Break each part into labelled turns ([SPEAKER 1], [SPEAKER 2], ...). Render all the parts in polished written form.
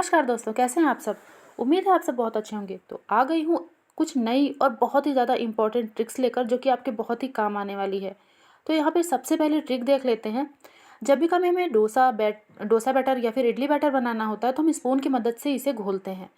[SPEAKER 1] नमस्कार दोस्तों, कैसे हैं आप सब। उम्मीद है आप सब बहुत अच्छे होंगे। तो आ गई हूँ कुछ नई और बहुत ही ज़्यादा इम्पोर्टेंट ट्रिक्स लेकर, जो कि आपके बहुत ही काम आने वाली है। तो यहाँ पे सबसे पहले ट्रिक देख लेते हैं। जब भी कभी हमें डोसा बैटर या फिर इडली बैटर बनाना होता है तो हम स्पून की मदद से इसे घोलते हैं।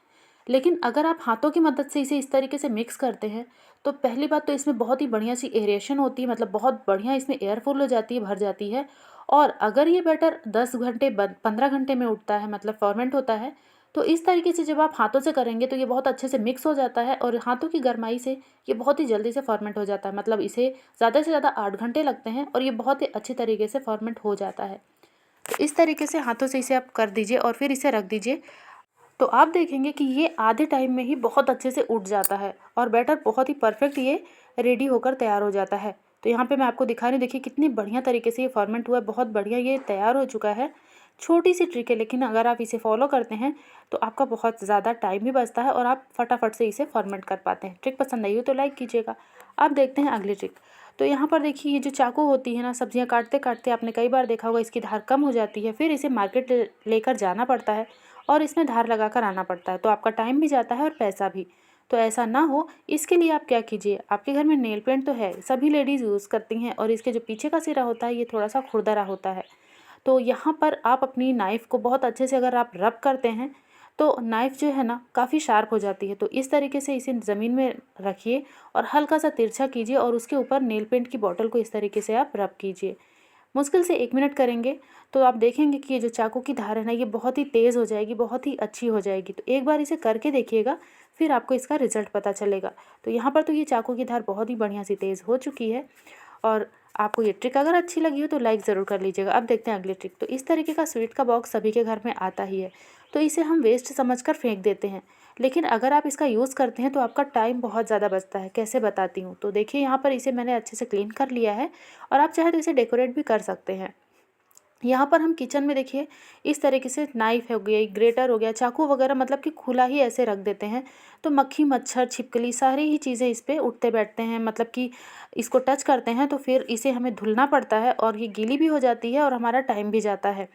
[SPEAKER 1] लेकिन अगर आप हाथों की मदद से इसे इस तरीके से मिक्स करते हैं तो पहली बात तो इसमें बहुत ही बढ़िया सी एरेशन होती है, मतलब बहुत बढ़िया इसमें एयर फुल हो जाती है, भर जाती है। और अगर ये बैटर 10 घंटे 15 घंटे में उठता है, मतलब फॉर्मेंट होता है, तो इस तरीके से जब आप हाथों से करेंगे तो ये बहुत अच्छे से मिक्स हो जाता है और हाथों की गरमाई से ये बहुत ही जल्दी से फॉर्मेंट हो जाता है। मतलब इसे ज़्यादा से ज़्यादा 8 घंटे लगते हैं और ये बहुत ही अच्छी तरीके से फॉर्मेंट हो जाता है। तो इस तरीके से हाथों से इसे आप कर दीजिए और फिर इसे रख दीजिए। तो आप देखेंगे कि ये आधे टाइम में ही बहुत अच्छे से उठ जाता है और बैटर बहुत ही परफेक्ट ये रेडी होकर तैयार हो जाता है। तो यहाँ पे मैं आपको दिखा रही हूँ, देखिए कितनी बढ़िया तरीके से ये फॉर्मेंट हुआ है, बहुत बढ़िया ये तैयार हो चुका है। छोटी सी ट्रिक है, लेकिन अगर आप इसे फॉलो करते हैं तो आपका बहुत ज़्यादा टाइम भी बचता है और आप फटाफट से इसे फॉर्मेट कर पाते हैं। ट्रिक पसंद आई हो तो लाइक कीजिएगा। अब देखते हैं अगली ट्रिक। तो यहाँ पर देखिए, ये जो चाकू होती है ना, सब्जियाँ काटते काटते आपने कई बार देखा होगा इसकी धार कम हो जाती है, फिर इसे मार्केट लेकर जाना पड़ता है और इसमें धार लगाकर आना पड़ता है। तो आपका टाइम भी जाता है और पैसा भी। तो ऐसा ना हो, इसके लिए आप क्या कीजिए, आपके घर में नेल पेंट तो है, सभी लेडीज़ यूज़ करती हैं और इसके जो पीछे का सिरा होता है ये थोड़ा सा खुरदरा होता है। तो यहाँ पर आप अपनी नाइफ़ को बहुत अच्छे से अगर आप रब करते हैं तो नाइफ़ जो है ना काफ़ी शार्प हो जाती है। तो इस तरीके से इसे ज़मीन में रखिए और हल्का सा तिरछा कीजिए और उसके ऊपर नेल पेंट की बॉटल को इस तरीके से आप रब कीजिए। मुश्किल से 1 मिनट करेंगे तो आप देखेंगे कि ये जो चाकू की धार है ना, ये बहुत ही तेज़ हो जाएगी, बहुत ही अच्छी हो जाएगी। तो एक बार इसे करके देखिएगा, फिर आपको इसका रिज़ल्ट पता चलेगा। तो यहाँ पर तो ये चाकू की धार बहुत ही बढ़िया सी तेज़ हो चुकी है। और आपको ये ट्रिक अगर अच्छी लगी हो तो लाइक ज़रूर कर लीजिएगा। अब देखते हैं अगली ट्रिक। तो इस तरीके का स्वीट का बॉक्स सभी के घर में आता ही है, तो इसे हम वेस्ट समझकर फेंक देते हैं। लेकिन अगर आप इसका यूज़ करते हैं तो आपका टाइम बहुत ज़्यादा बचता है। कैसे बताती हूँ। तो देखिए, यहाँ पर इसे मैंने अच्छे से क्लीन कर लिया है और आप चाहे तो इसे डेकोरेट भी कर सकते हैं। यहाँ पर हम किचन में देखिए इस तरीके से नाइफ़ हो गया, ग्रेटर हो गया, चाकू वगैरह, मतलब कि खुला ही ऐसे रख देते हैं तो मक्खी मच्छर छिपकली सारी ही चीज़ें इस पे उठते बैठते हैं। मतलब कि इसको टच करते हैं तो फिर इसे हमें धुलना पड़ता है और ये गीली भी हो जाती है और हमारा टाइम भी जाता है।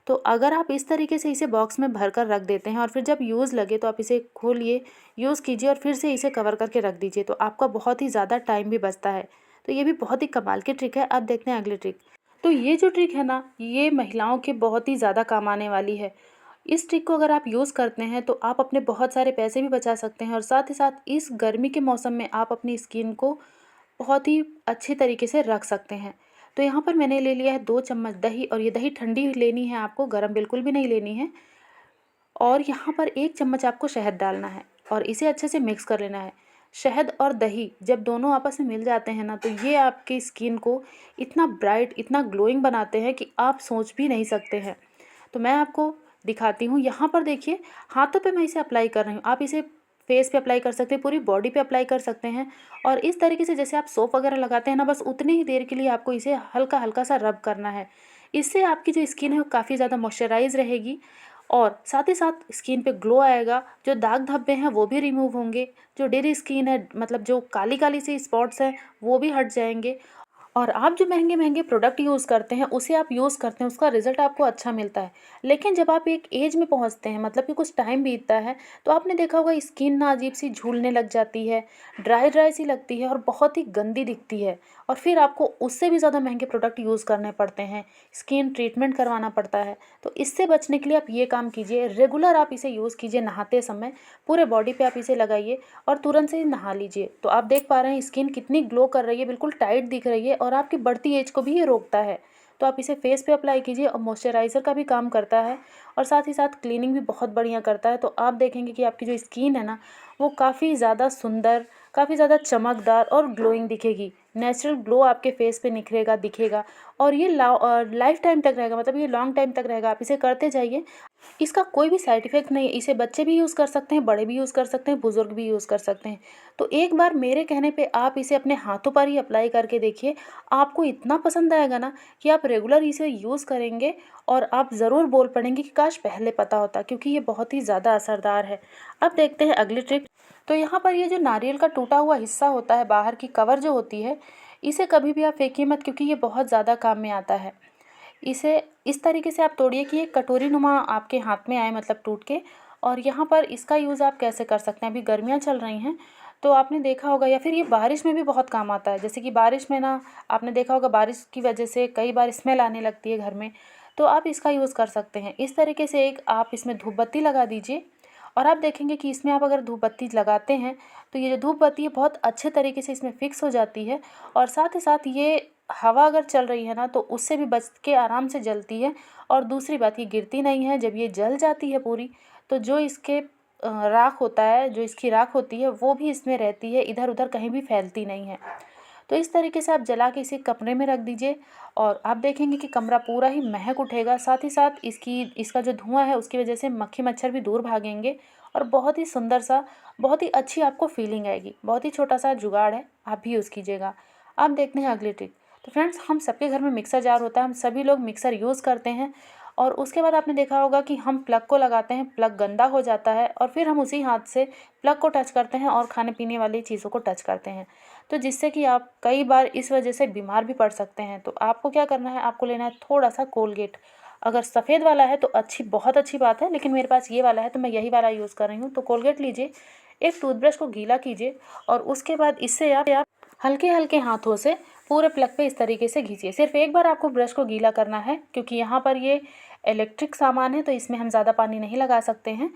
[SPEAKER 1] तो अगर आप इस तरीके से इसे बॉक्स में भर कर रख देते हैं और फिर जब यूज़ लगे तो आप इसे खोलिए, यूज़ कीजिए और फिर से इसे कवर करके रख दीजिए, तो आपका बहुत ही ज़्यादा टाइम भी बचता है। तो ये भी बहुत ही कमाल की ट्रिक है। अब देखते हैं अगली ट्रिक। तो ये जो ट्रिक है ना, ये महिलाओं के बहुत ही ज़्यादा काम आने वाली है। इस ट्रिक को अगर आप यूज़ करते हैं तो आप अपने बहुत सारे पैसे भी बचा सकते हैं और साथ ही साथ इस गर्मी के मौसम में आप अपनी स्किन को बहुत ही अच्छे तरीके से रख सकते हैं। तो यहाँ पर मैंने ले लिया है 2 चम्मच दही और ये दही ठंडी लेनी है आपको, गरम बिल्कुल भी नहीं लेनी है। और यहाँ पर 1 चम्मच आपको शहद डालना है और इसे अच्छे से मिक्स कर लेना है। शहद और दही जब दोनों आपस में मिल जाते हैं ना, तो ये आपकी स्किन को इतना ब्राइट, इतना ग्लोइंग बनाते हैं कि आप सोच भी नहीं सकते हैं। तो मैं आपको दिखाती हूँ। यहाँ पर देखिए, हाथों पे मैं इसे अप्लाई कर रही हूँ। आप इसे फेस पे अप्लाई कर सकते हैं, पूरी बॉडी पे अप्लाई कर सकते हैं। और इस तरीके से जैसे आप सोप वगैरह लगाते हैं ना, बस उतनी ही देर के लिए आपको इसे हल्का हल्का सा रब करना है। इससे आपकी जो स्किन है वो काफ़ी ज़्यादा मॉइस्चराइज रहेगी और साथ ही साथ स्किन पे ग्लो आएगा। जो दाग धब्बे हैं वो भी रिमूव होंगे, जो डेरी स्किन है, मतलब जो काली काली सी स्पॉट्स हैं, वो भी हट जाएंगे। और आप जो महंगे महंगे प्रोडक्ट यूज़ करते हैं, उसे आप यूज़ करते हैं, उसका रिज़ल्ट आपको अच्छा मिलता है। लेकिन जब आप एक एज में पहुंचते हैं, मतलब कि कुछ टाइम बीतता है, तो आपने देखा होगा स्किन ना अजीब सी झूलने लग जाती है, ड्राई ड्राई सी लगती है और बहुत ही गंदी दिखती है। और फिर आपको उससे भी ज़्यादा महंगे प्रोडक्ट यूज़ करने पड़ते हैं, स्किन ट्रीटमेंट करवाना पड़ता है। तो इससे बचने के लिए आप ये काम कीजिए, रेगुलर आप इसे यूज़ कीजिए। नहाते समय पूरे बॉडी पे आप इसे लगाइए और तुरंत से नहा लीजिए। तो आप देख पा रहे हैं स्किन कितनी ग्लो कर रही है, बिल्कुल टाइट दिख रही है और आपकी बढ़ती एज को भी ये रोकता है। तो आप इसे फेस पे अप्लाई कीजिए और मॉइस्चराइज़र का भी काम करता है और साथ ही साथ क्लीनिंग भी बहुत बढ़िया करता है। तो आप देखेंगे कि आपकी जो स्किन है ना, वो काफ़ी ज़्यादा सुंदर, काफ़ी ज़्यादा चमकदार और ग्लोइंग दिखेगी। नेचुरल ग्लो आपके फेस पे निखरेगा, दिखेगा और ये लाइफ टाइम तक रहेगा, मतलब ये लॉन्ग टाइम तक रहेगा। आप इसे करते जाइए। इसका कोई भी साइड इफ़ेक्ट नहीं है। इसे बच्चे भी यूज़ कर सकते हैं, बड़े भी यूज़ कर सकते हैं, बुज़ुर्ग भी यूज़ कर सकते हैं। तो एक बार मेरे कहने पे आप इसे अपने हाथों पर ही अप्लाई करके देखिए। आपको इतना पसंद आएगा ना कि आप रेगुलर इसे यूज़ करेंगे और आप ज़रूर बोल पड़ेंगे कि काश पहले पता होता, क्योंकि ये बहुत ही ज़्यादा असरदार है। अब देखते हैं अगली ट्रिक। तो यहाँ पर ये जो नारियल का टूटा हुआ हिस्सा होता है, बाहर की कवर जो होती है, इसे कभी भी आप फेंकिए मत, क्योंकि ये बहुत ज़्यादा काम में आता है। इसे इस तरीके से आप तोड़िए कि एक कटोरी नुमा आपके हाथ में आए, मतलब टूट के। और यहाँ पर इसका यूज़ आप कैसे कर सकते हैं, अभी गर्मियाँ चल रही हैं तो आपने देखा होगा, या फिर ये बारिश में भी बहुत काम आता है। जैसे कि बारिश में ना, आपने देखा होगा बारिश की वजह से कई बार स्मेल आने लगती है घर में, तो आप इसका यूज़ कर सकते हैं। इस तरीके से एक आप इसमें धूप बत्ती लगा दीजिए, और आप देखेंगे कि इसमें आप अगर धूप बत्ती लगाते हैं तो ये जो धूप बत्ती है बहुत अच्छे तरीके से इसमें फिक्स हो जाती है। और साथ ही साथ ये हवा अगर चल रही है ना तो उससे भी बच के आराम से जलती है। और दूसरी बात, ये गिरती नहीं है। जब ये जल जाती है पूरी, तो जो इसके राख होता है, जो इसकी राख होती है वो भी इसमें रहती है, इधर उधर कहीं भी फैलती नहीं है। तो इस तरीके से आप जला के इसे कमरे में रख दीजिए, और आप देखेंगे कि कमरा पूरा ही महक उठेगा। साथ ही साथ इसका जो धुआं है उसकी वजह से मक्खी मच्छर भी दूर भागेंगे, और बहुत ही सुंदर सा, बहुत ही अच्छी आपको फीलिंग आएगी। बहुत ही छोटा सा जुगाड़ है, आप भी यूज़ कीजिएगा। अब देखते हैं अगली ट्रिक। तो फ्रेंड्स, हम सबके घर में मिक्सर जार होता है, हम सभी लोग मिक्सर यूज़ करते हैं। और उसके बाद आपने देखा होगा कि हम प्लग को लगाते हैं, प्लग गंदा हो जाता है, और फिर हम उसी हाथ से प्लग को टच करते हैं और खाने पीने वाली चीज़ों को टच करते हैं, तो जिससे कि आप कई बार इस वजह से बीमार भी पड़ सकते हैं। तो आपको क्या करना है, आपको लेना है थोड़ा सा कोलगेट। अगर सफ़ेद वाला है तो बहुत अच्छी बात है, लेकिन मेरे पास ये वाला है तो मैं यही वाला यूज़ कर रही हूँ। तो कोलगेट लीजिए, एक टूथब्रश को गीला कीजिए, और उसके बाद इससे आप हल्के हल्के हाथों से पूरे प्लग पे इस तरीके से घींचिए। सिर्फ एक बार आपको ब्रश को गीला करना है, क्योंकि यहाँ पर ये इलेक्ट्रिक सामान है तो इसमें हम ज़्यादा पानी नहीं लगा सकते हैं।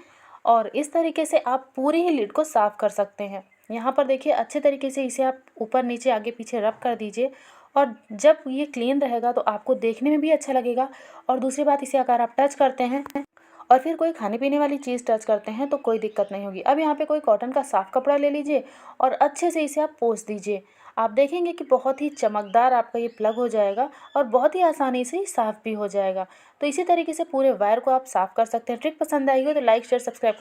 [SPEAKER 1] और इस तरीके से आप पूरी ही लिड को साफ़ कर सकते हैं। यहाँ पर देखिए, अच्छे तरीके से इसे आप ऊपर नीचे आगे पीछे रब कर दीजिए, और जब ये क्लीन रहेगा तो आपको देखने में भी अच्छा लगेगा। और दूसरी बात, इसे अगर आप टच करते हैं और फिर कोई खाने पीने वाली चीज़ टच करते हैं तो कोई दिक्कत नहीं होगी। अब यहाँ पे कोई कॉटन का साफ़ कपड़ा ले लीजिए और अच्छे से इसे आप पोंछ दीजिए। आप देखेंगे कि बहुत ही चमकदार आपका ये प्लग हो जाएगा, और बहुत ही आसानी से ही साफ़ भी हो जाएगा। तो इसी तरीके से पूरे वायर को आप साफ़ कर सकते हैं। ट्रिक पसंद आई हो तो लाइक शेयर सब्सक्राइब